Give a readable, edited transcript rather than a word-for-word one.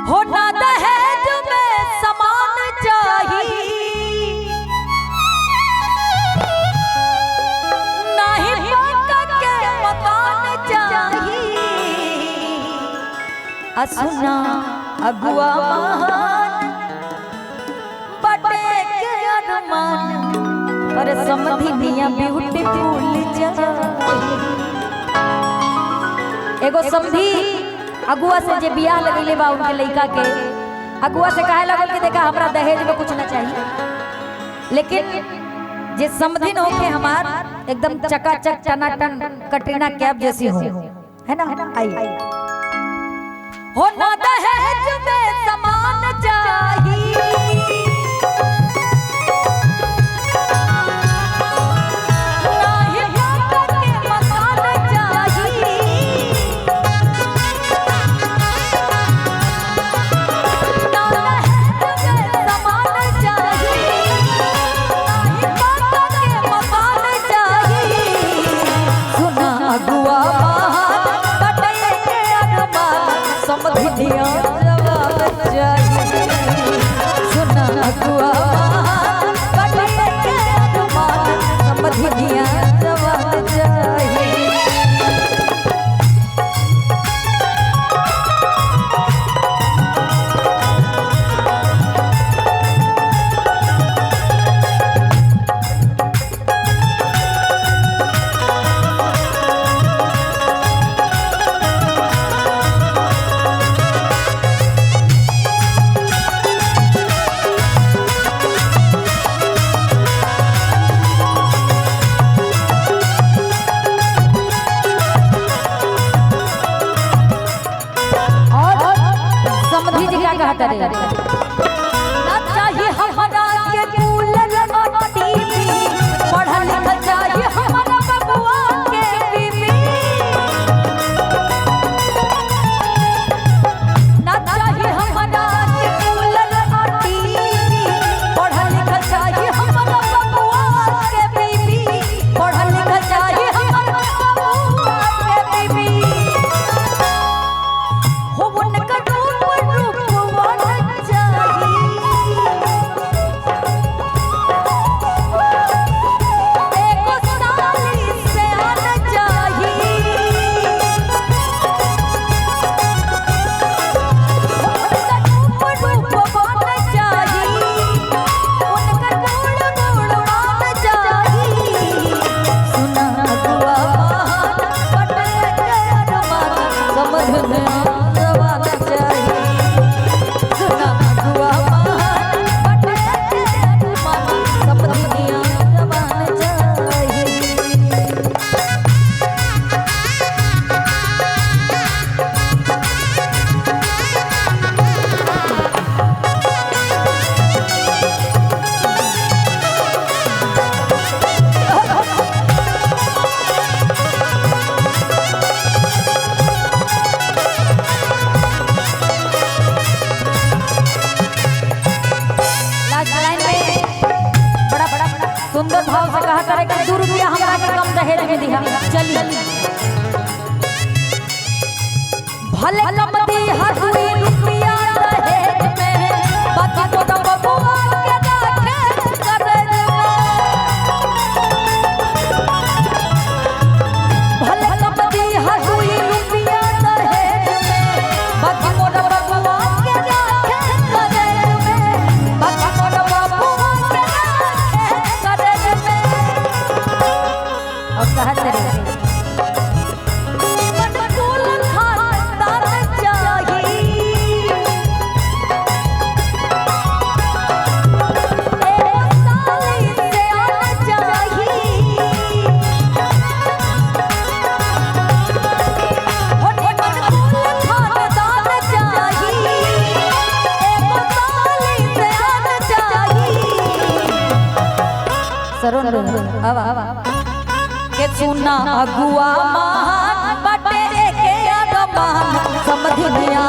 होना दहेज में समान चाहिए, नहीं पाका के मकान चाहिए। असुना अगुआ महान बटे के अरमान, और समधिनिया ब्यूटीफुल चाहिए। एगो समधी अगुआ से जे बियाह लगैले बा उनके लड़का के, अगुआ से कहे लगल कि देखा हमरा दहेज में कुछ ना चाहिए, लेकिन जे समधिन होके हमार एकदम चकाचक टनाटन कटरीना कैफ जैसी हो, है ना। आइए होना दहेज में समान चाहिए, चाहिए हमारा के कूलर और टीवी, पढ़ा लिखा चाहिए हमारा बबुआ के बीवी। ना चाहिए हमारा के कूलर और टीवी, पढ़ा लिखा चाहिए हमारा बबुआ के बीवी, पढ़ा लिखा चाहिए हमारा बबुआ के बीवी। हो उनका सुंदर भाव से कहा करे कि 2 रुपया हमरा के कम दहेज में दिया। चलिए भले कम दी हर 2 रुपया दहेज में, बाकी तो बबुआ के राखे करे। भले कम दी हर 2 रुपया दहेज में, बाकी तो बबुआ के राखे करे। बाकी तो बबुआ के और कहा करे मनकूल खानदान चाहिए, एक साली से आना चाहिए। हो मनकूल खानदान चाहिए, एक साली से आना चाहिए। सरोन आवा के सुना अगुआ महान बटे के अरमान, समधिनिया